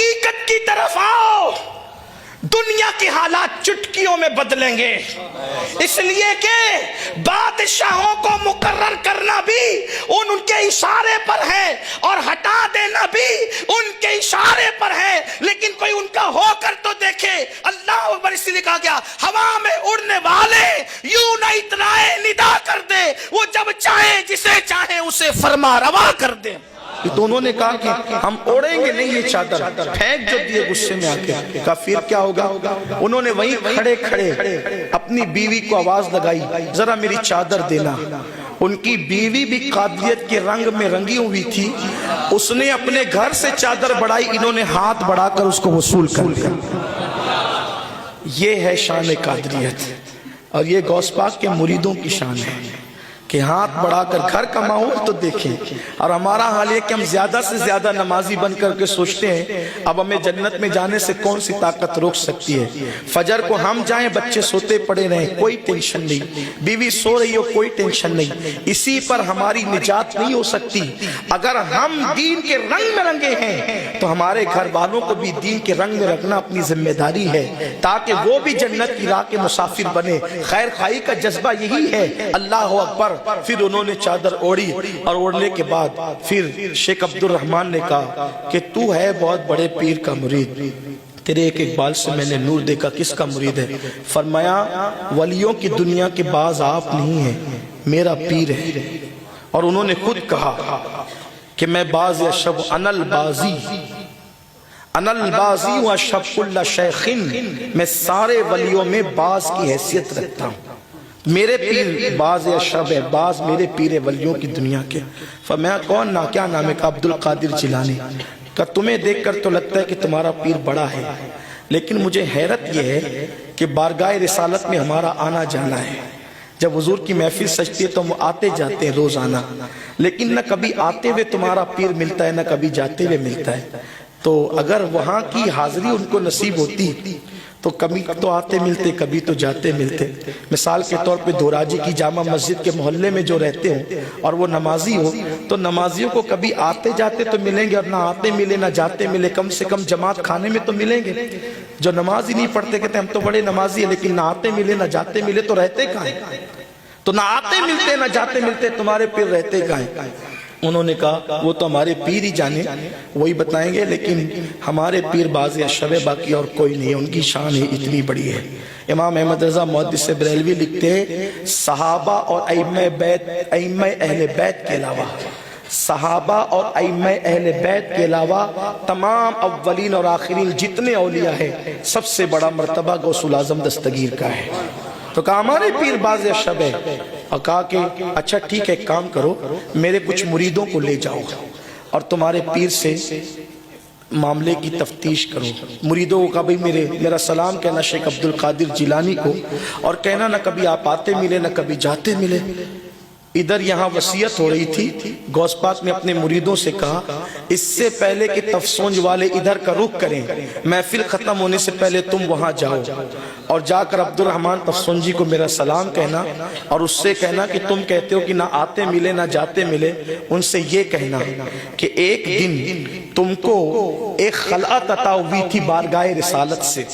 حقیقت کی طرف آؤ، دنیا کے حالات چٹکیوں میں بدلیں گے، اس لیے کہ بادشاہوں کو مقرر کرنا بھی ان کے اشارے پر ہے اور ہٹا دینا بھی ان کے اشارے پر ہے، لیکن کوئی ان کا ہو کر تو دیکھے۔ اللہ اکبر، اس لیے کہا گیا ہوا میں اڑنے والے یوں نہ اترائے ندا کر دے، وہ جب چاہے جسے چاہے اسے فرما روا کر دے۔ تو انہوں نے کہا کہ ہم اوڑیں گے نہیں یہ چادر، پھینک جو دیے غصے میں آ کے۔ کہا پھر کیا ہوگا؟ انہوں نے وہیں کھڑے کھڑے اپنی بیوی کو آواز لگائی، ذرا میری چادر دینا۔ ان کی بیوی بھی قادریت کے رنگ میں رنگی ہوئی تھی، اس نے اپنے گھر سے چادر بڑھائی، انہوں نے ہاتھ بڑھا کر اس کو وصول کر لیا۔ یہ ہے شان قادریت، اور یہ غوث پاک کے مریدوں کی شان ہے کہ ہاتھ بڑھا کر گھر کا ماحول تو دیکھیں۔ اور ہمارا حال یہ کہ ہم زیادہ سے زیادہ نمازی بن کر کے سوچتے ہیں اب ہمیں جنت میں جانے سے کون سی طاقت روک سکتی ہے۔ فجر کو ہم جائیں، بچے سوتے پڑے رہیں، کوئی ٹینشن نہیں، بیوی سو رہی ہو، کوئی ٹینشن نہیں، اسی پر ہماری نجات نہیں ہو سکتی۔ اگر ہم دین کے رنگ میں رنگے ہیں تو ہمارے گھر والوں کو بھی دین کے رنگ میں رکھنا اپنی ذمہ داری ہے، تاکہ وہ بھی جنت کی راہ کے مسافر بنے۔ خیر خواہی کا جذبہ یہی ہے۔ اللہ اکبر۔ پھر انہوں نے چادر اوڑی، اور اوڑنے کے بعد پھر شیخ عبد الرحمن نے کہا کہ تو ہے بہت بڑے پیر کا مرید، تیرے ایک ایک بال سے میں نے نور دیکھا، کس کا مرید ہے؟ فرمایا ولیوں کی دنیا کے باز آپ نہیں ہیں، میرا پیر ہے۔ اور انہوں نے خود کہا کہ میں باز اشب انا البازی، انا البازی و اشب کل شیخن، میں سارے ولیوں میں باز کی حیثیت رکھتا ہوں، میرے پیر باز اشرب ہے، باز میرے پیر ولیوں کی دنیا کے۔ فرمایا کون نا، کیا نام ہے؟ کہ عبد القادر جیلانی۔ کہ تمہیں دیکھ کر تو لگتا ہے کہ تمہارا پیر بڑا ہے، لیکن مجھے حیرت یہ ہے کہ بارگاہ رسالت میں ہمارا آنا جانا ہے، جب حضور کی محفل سجتی ہے تو ہم آتے جاتے ہیں روزانہ، لیکن نہ کبھی آتے ہوئے تمہارا پیر ملتا ہے، نہ کبھی جاتے ہوئے ملتا ہے۔ تو اگر وہاں کی حاضری ان کو نصیب ہوتی تو کبھی تو آتے ملتے، کبھی تو جاتے ملتے۔ مثال کے طور پہ دوراجی کی جامع مسجد کے محلے میں جو رہتے ہوں اور وہ نمازی ہو تو نمازیوں کو کبھی آتے جاتے تو ملیں گے، اور نہ آتے ملے نہ جاتے ملے، کم سے کم جماعت کھانے میں تو ملیں گے۔ جو نماز ہی نہیں پڑھتے کہتے ہم تو بڑے نمازی ہیں، لیکن نہ آتے ملے نہ جاتے ملے تو رہتے کہاں ہیں؟ تو نہ آتے ملتے نہ جاتے ملتے، تمہارے پیر رہتے کہاں ہیں؟ انہوں نے کہا وہ تو ہمارے پیر ہی جانے، وہی بتائیں گے، لیکن ہمارے پیر باز اشرب ہے، باقی اور کوئی نہیں ہے، ان کی شان ہے اتنی بڑی ہے۔ امام احمد رضا محدث بریلوی لکھتے ہیں صحابہ اور ائمہ اہل بیت کے علاوہ، صحابہ اور ائمہ اہل بیت کے علاوہ تمام اولین اور آخرین جتنے اولیاء ہیں، سب سے بڑا مرتبہ غوث الاعظم دستگیر کا ہے۔ تو کہا ہمارے پیر باز اشرب ہے، اور کہا کہ اچھا ٹھیک ہے، کام کرو، میرے کچھ مریدوں کو لے جاؤ اور تمہارے پیر سے معاملے کی تفتیش کرو۔ مریدوں کو کہا بھئی میرا سلام کہنا شیخ عبد القادر جیلانی کو، اور کہنا نہ کبھی آپ آتے ملے نہ کبھی جاتے ملے۔ ادھر یہاں وصیت ہو رہی تھی، غوث پاک نے اپنے مریدوں سے کہا اس سے پہلے کہ تفسونج والے ادھر کا رخ کریں، محفل ختم ہونے سے پہلے تم وہاں جاؤ اور جا کر عبد الرحمن تفسونجی کو میرا سلام کہنا، اور اس سے کہنا کہ تم کہتے ہو کہ نہ آتے ملے نہ جاتے ملے، ان سے یہ کہنا کہ ایک دن تم کو ایک خلعت عطا ہوئی تھی بارگاہ رسالت سے،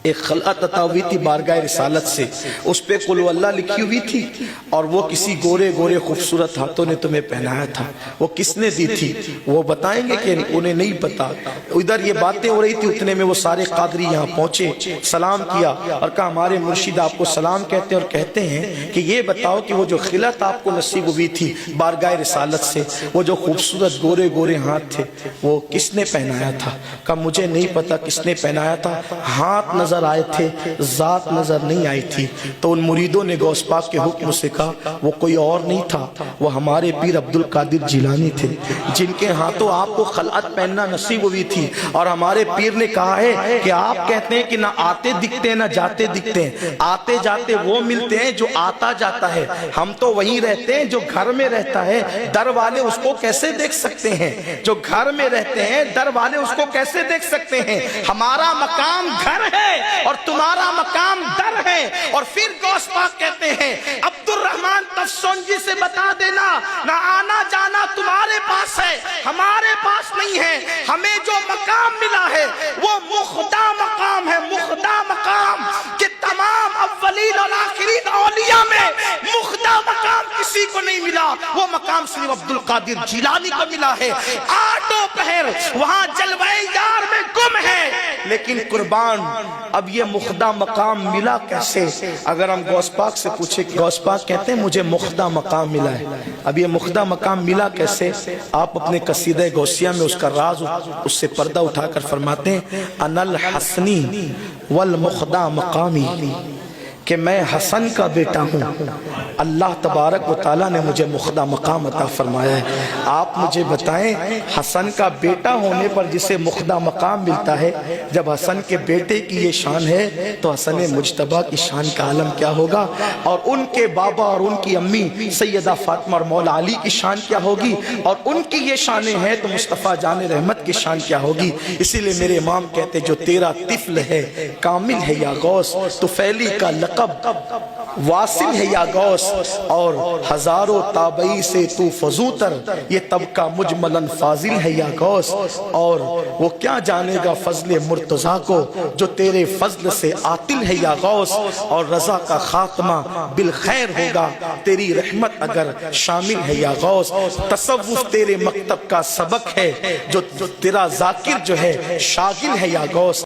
ایک خلعت عطا ہوئی تھی بارگاہ رسالت سے، اس پہ قل اللہ لکھی ہوئی تھی، اور وہ کسی گورے گورے خوبصورت ہاتھوں نے تمہیں پہنایا تھا، وہ کس نے دی تھی وہ بتائیں گے کہ انہیں نہیں پتا۔ ادھر یہ باتیں ہو رہی تھی، اتنے میں وہ سارے قادری یہاں پہنچے، سلام کیا اور کہا ہمارے مرشد آپ کو سلام کہتے ہیں، اور کہتے ہیں کہ یہ بتاؤ کہ وہ جو خلعت آپ کو نصیب ہوئی تھی بارگاہ رسالت سے، وہ جو خوبصورت گورے گورے ہاتھ تھے وہ کس نے پہنایا تھا؟ کہا مجھے نہیں پتا کس نے پہنایا تھا، ہاتھ نظر آئے تھے، ذات نظر نہیں آئی تھی۔ تو ان مریدوں نے غوث پاک کے حکم سے کہا وہ کوئی اور نہیں تھا، وہ ہمارے پیر عبد القادر جیلانی تھے، جن کے ہاتھوں آپ کو خلعت پہننا نصیب ہوئی تھی۔ اور ہمارے پیر نے کہا ہے کہ آپ کہتے ہیں کہ نہ آتے دکھتے ہیں نہ جاتے دکھتے ہیں، آتے جاتے وہ ملتے ہیں جو آتا جاتا ہے، ہم تو وہیں رہتے ہیں جو گھر میں رہتا ہے، در والے اس کو کیسے دیکھ سکتے ہیں؟ جو گھر میں رہتے ہیں در والے اس کو کیسے دیکھ سکتے ہیں؟ ہمارا مقام گھر ہے اور تمہارا مقام در ہے۔ اور پھر غوث پاک کہتے ہیں عبد الرحمن تفسونجی سے بتا دینا نہ آنا جانا تمہارے پاس ہے، ہمارے پاس نہیں ہے، ہمیں جو مقام ملا ہے کو نہیں ملا، وہ مقام صرف عبد القادر جیلانی کو ملا ہے۔ آٹھوں پہر وہاں جلوہ یار میں گم ہے، لیکن قربان اب یہ مخدہ مقام ملا کیسے؟ اگر ہم غوث پاک سے پوچھے، غوث پاک کہتے ہیں مجھے مخدہ مقام ملا ہے۔ اب یہ مخدہ مقام ملا کیسے؟ آپ اپنے قصیدہ غوثیہ میں اس کا راز اس سے پردہ اٹھا کر فرماتے ہیں انا الحسنی والمخدہ مقامی، کہ میں حسن کا بیٹا ہوں، اللہ تبارک و تعالیٰ نے مجھے مخدہ مقام عطا فرمایا ہے۔ آپ مجھے بتائیں حسن کا بیٹا ہونے پر جسے مخدہ مقام ملتا ہے، جب حسن کے بیٹے کی یہ شان ہے تو حسن مجتبیٰ کی شان کا عالم کیا ہوگا؟ اور ان کے بابا اور ان کی امی سیدہ فاطمہ اور مولا علی کی شان کیا ہوگی؟ اور ان کی یہ شانیں ہیں تو مصطفیٰ جان رحمت کی شان کیا ہوگی؟ اسی لئے میرے امام کہتے جو تیرا طفل ہے کامل ہے یا غوث، تو فیلی کا لقب واصل ہے یا غوث، اور ہزاروں تابعی سے تو فضوتر، یہ طبقہ مجملاً فاضل ہے یا غوث، اور وہ کیا جانے گا فضل مرتضیٰ کو جو تیرے فضل سے عاطل ہے یا غوث، اور رضا کا خاتمہ بالخیر ہوگا تیری رحمت اگر شامل ہے یا غوث۔ تصوف تیرے مکتب کا سبق ہے جو تیرا ذاکر جو ہے شاغل ہے یا غوث۔